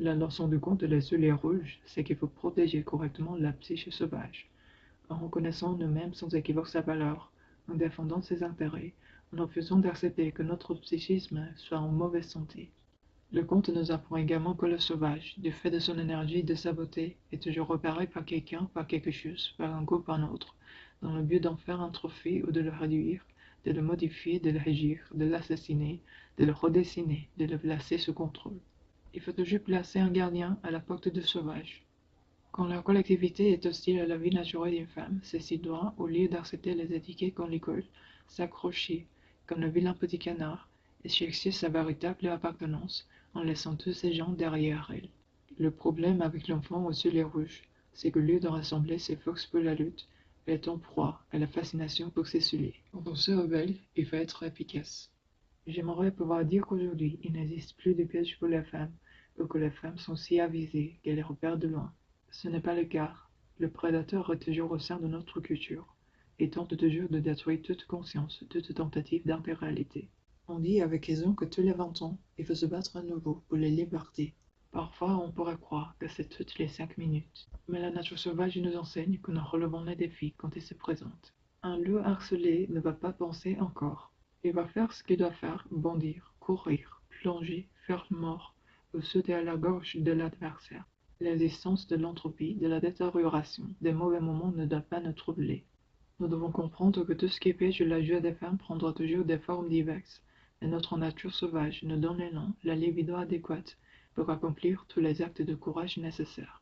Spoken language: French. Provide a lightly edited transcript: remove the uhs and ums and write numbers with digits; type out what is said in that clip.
La leçon du conte des souliers rouges, c'est qu'il faut protéger correctement la psyché sauvage, en reconnaissant nous-mêmes sans équivoque sa valeur, en défendant ses intérêts, en refusant d'accepter que notre psychisme soit en mauvaise santé. Le conte nous apprend également que le sauvage, du fait de son énergie et de sa beauté, est toujours repéré par quelqu'un, par quelque chose, par un groupe, par un autre, dans le but d'en faire un trophée ou de le réduire, de le modifier, de le régir, de l'assassiner, de le redessiner, de le placer sous contrôle. Il faut toujours placer un gardien à la porte du sauvage. Quand la collectivité est hostile à la vie naturelle d'une femme, celle-ci doit, au lieu d'accepter les étiquettes qu'on lui colle, s'accrocher, comme le vilain petit canard, et chercher sa véritable appartenance, en laissant tous ces gens derrière elle. Le problème avec l'enfant aux yeux rouges, c'est qu'au lieu de rassembler ses forces pour la lutte, elle est en proie à la fascination pour ses souliers. Quand on se rebelle, il faut être efficace. J'aimerais pouvoir dire qu'aujourd'hui, il n'existe plus de pièges pour les femmes, ou que les femmes sont si avisées qu'elles les repèrent de loin. Ce n'est pas le cas. Le prédateur est toujours au sein de notre culture, et tente toujours de détruire toute conscience, toute tentative d'impérialité. On dit avec raison que tous les 20 ans, il faut se battre à nouveau pour les libertés. Parfois, on pourrait croire que c'est toutes les 5 minutes. Mais la nature sauvage nous enseigne que nous relevons les défis quand ils se présentent. Un loup harcelé ne va pas penser encore. Il va faire ce qu'il doit faire, bondir, courir, plonger, faire mort, ou sauter à la gorge de l'adversaire. L'existence de l'entropie, de la détérioration, des mauvais moments ne doit pas nous troubler. Nous devons comprendre que tout ce qui pêche la joie des femmes prendra toujours des formes diverses, et notre nature sauvage nous donne l'élan, la libido adéquate pour accomplir tous les actes de courage nécessaires.